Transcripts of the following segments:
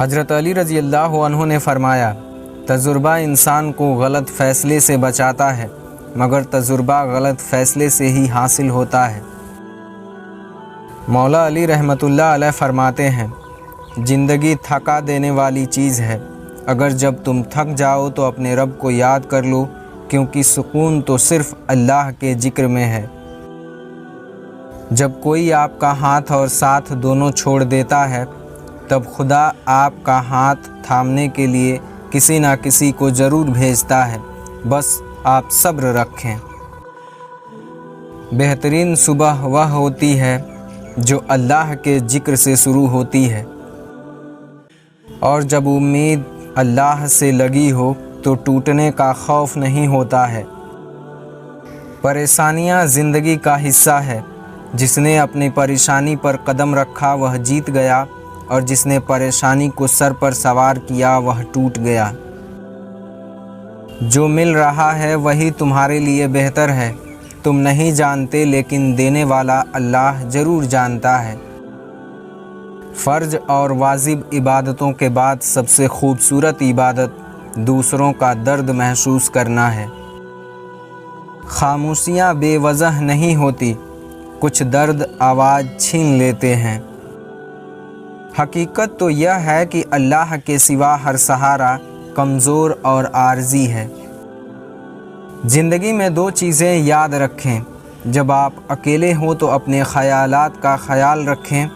حضرت علی رضی اللہ عنہ نے فرمایا، تجربہ انسان کو غلط فیصلے سے بچاتا ہے، مگر تجربہ غلط فیصلے سے ہی حاصل ہوتا ہے۔ مولا علی رحمۃ اللہ علیہ فرماتے ہیں، زندگی تھکا دینے والی چیز ہے، اگر جب تم تھک جاؤ تو اپنے رب کو یاد کر لو، کیونکہ سکون تو صرف اللہ کے ذکر میں ہے۔ جب کوئی آپ کا ہاتھ اور ساتھ دونوں چھوڑ دیتا ہے، تب خدا آپ کا ہاتھ تھامنے کے لیے کسی نہ کسی کو ضرور بھیجتا ہے، بس آپ صبر رکھیں۔ بہترین صبح وہ ہوتی ہے جو اللہ کے ذکر سے شروع ہوتی ہے، اور جب امید اللہ سے لگی ہو تو ٹوٹنے کا خوف نہیں ہوتا ہے۔ پریشانیاں زندگی کا حصہ ہے، جس نے اپنی پریشانی پر قدم رکھا وہ جیت گیا، اور جس نے پریشانی کو سر پر سوار کیا وہ ٹوٹ گیا۔ جو مل رہا ہے وہی تمہارے لیے بہتر ہے، تم نہیں جانتے لیکن دینے والا اللہ ضرور جانتا ہے۔ فرض اور واجب عبادتوں کے بعد سب سے خوبصورت عبادت دوسروں کا درد محسوس کرنا ہے۔ خاموشیاں بے وجہ نہیں ہوتی، کچھ درد آواز چھین لیتے ہیں۔ حقیقت تو یہ ہے کہ اللہ کے سوا ہر سہارا کمزور اور عارضی ہے۔ زندگی میں دو چیزیں یاد رکھیں، جب آپ اکیلے ہوں تو اپنے خیالات کا خیال رکھیں،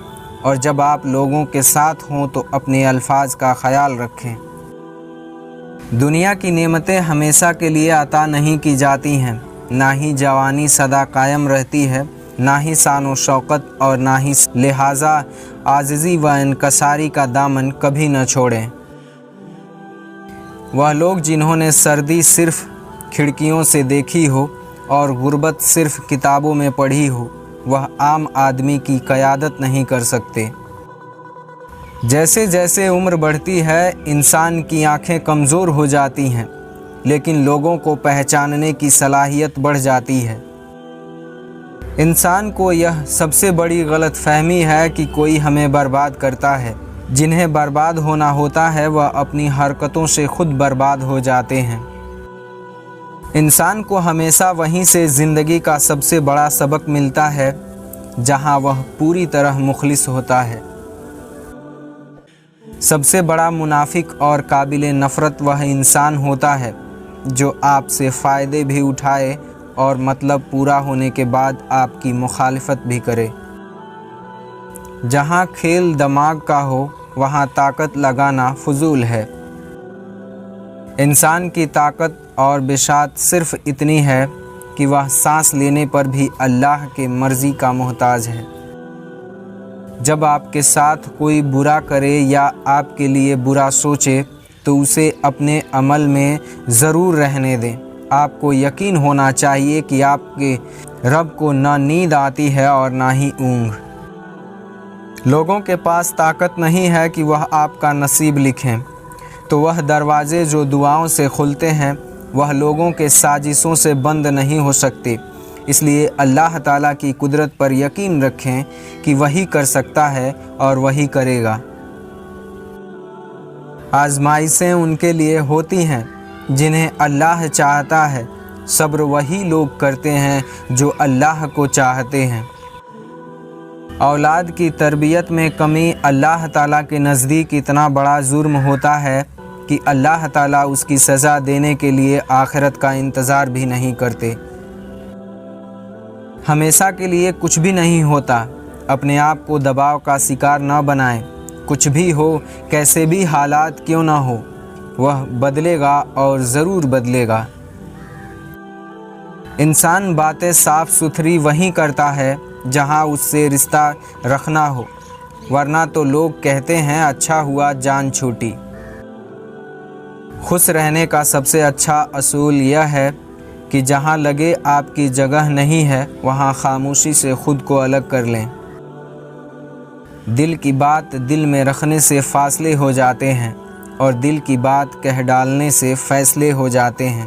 اور جب آپ لوگوں کے ساتھ ہوں تو اپنے الفاظ کا خیال رکھیں۔ دنیا کی نعمتیں ہمیشہ کے لیے عطا نہیں کی جاتی ہیں، نہ ہی جوانی سدا قائم رہتی ہے، نہ ہی شان و شوکت اور نہ ہی لہٰذا عاجزی و انکساری کا دامن کبھی نہ چھوڑیں۔ وہ لوگ جنہوں نے سردی صرف کھڑکیوں سے دیکھی ہو اور غربت صرف کتابوں میں پڑھی ہو، وہ عام آدمی کی قیادت نہیں کر سکتے۔ جیسے جیسے عمر بڑھتی ہے انسان کی آنکھیں کمزور ہو جاتی ہیں، لیکن لوگوں کو پہچاننے کی صلاحیت بڑھ جاتی ہے۔ انسان کو یہ سب سے بڑی غلط فہمی ہے کہ کوئی ہمیں برباد کرتا ہے۔ جنہیں برباد ہونا ہوتا ہے وہ اپنی حرکتوں سے خود برباد ہو جاتے ہیں۔ انسان کو ہمیشہ وہیں سے زندگی کا سب سے بڑا سبق ملتا ہے جہاں وہ پوری طرح مخلص ہوتا ہے۔ سب سے بڑا منافق اور قابل نفرت وہ انسان ہوتا ہے جو آپ سے فائدے بھی اٹھائے اور مطلب پورا ہونے کے بعد آپ کی مخالفت بھی کرے۔ جہاں کھیل دماغ کا ہو وہاں طاقت لگانا فضول ہے۔ انسان کی طاقت اور بساط صرف اتنی ہے کہ وہ سانس لینے پر بھی اللہ کے مرضی کا محتاج ہے۔ جب آپ کے ساتھ کوئی برا کرے یا آپ کے لیے برا سوچے تو اسے اپنے عمل میں ضرور رہنے دیں۔ آپ کو یقین ہونا چاہیے کہ آپ کے رب کو نہ نیند آتی ہے اور نہ ہی اونگ۔ لوگوں کے پاس طاقت نہیں ہے کہ وہ آپ کا نصیب لکھیں، تو وہ دروازے جو دعاؤں سے کھلتے ہیں وہ لوگوں کے سازشوں سے بند نہیں ہو سکتے۔ اس لیے اللہ تعالیٰ کی قدرت پر یقین رکھیں کہ وہی کر سکتا ہے اور وہی کرے گا۔ آزمائشیں ان کے لیے ہوتی ہیں جنہیں اللہ چاہتا ہے، صبر وہی لوگ کرتے ہیں جو اللہ کو چاہتے ہیں۔ اولاد کی تربیت میں کمی اللہ تعالیٰ کے نزدیک اتنا بڑا جرم ہوتا ہے کہ اللہ تعالیٰ اس کی سزا دینے کے لیے آخرت کا انتظار بھی نہیں کرتے۔ ہمیشہ کے لیے کچھ بھی نہیں ہوتا، اپنے آپ کو دباؤ کا شکار نہ بنائیں۔ کچھ بھی ہو، کیسے بھی حالات کیوں نہ ہو، وہ بدلے گا اور ضرور بدلے گا۔ انسان باتیں صاف ستھری وہیں کرتا ہے جہاں اس سے رشتہ رکھنا ہو، ورنہ تو لوگ کہتے ہیں اچھا ہوا جان چھوٹی۔ خوش رہنے کا سب سے اچھا اصول یہ ہے کہ جہاں لگے آپ کی جگہ نہیں ہے وہاں خاموشی سے خود کو الگ کر لیں۔ دل کی بات دل میں رکھنے سے فاصلے ہو جاتے ہیں اور دل کی بات کہہ ڈالنے سے فیصلے ہو جاتے ہیں۔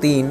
3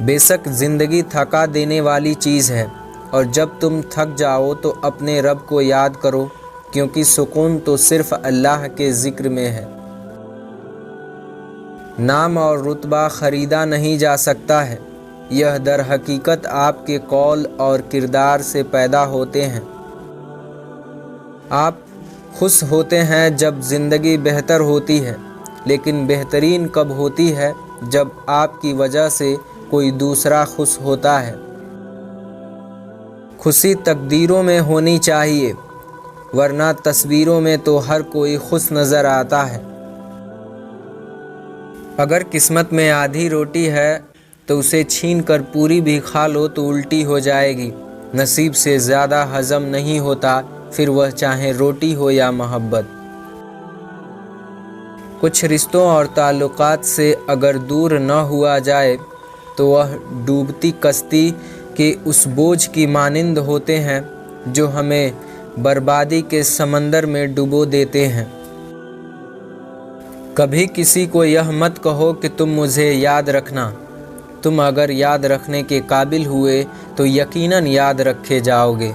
بے شک زندگی تھکا دینے والی چیز ہے، اور جب تم تھک جاؤ تو اپنے رب کو یاد کرو، کیونکہ سکون تو صرف اللہ کے ذکر میں ہے۔ نام اور رتبہ خریدا نہیں جا سکتا ہے، یہ در حقیقت آپ کے قول اور کردار سے پیدا ہوتے ہیں۔ آپ خوش ہوتے ہیں جب زندگی بہتر ہوتی ہے، لیکن بہترین کب ہوتی ہے؟ جب آپ کی وجہ سے کوئی دوسرا خوش ہوتا ہے۔ خوشی تقدیروں میں ہونی چاہیے، ورنہ تصویروں میں تو ہر کوئی خوش نظر آتا ہے۔ اگر قسمت میں آدھی روٹی ہے تو اسے چھین کر پوری بھی کھا لو تو الٹی ہو جائے گی۔ نصیب سے زیادہ ہضم نہیں ہوتا، پھر وہ چاہے روٹی ہو یا محبت۔ کچھ رشتوں اور تعلقات سے اگر دور نہ ہوا جائے تو وہ ڈوبتی کشتی کے اس بوجھ کی مانند ہوتے ہیں جو ہمیں بربادی کے سمندر میں ڈبو دیتے ہیں۔ کبھی کسی کو یہ مت کہو کہ تم مجھے یاد رکھنا، تم اگر یاد رکھنے کے قابل ہوئے تو یقیناً یاد رکھے جاؤ گے۔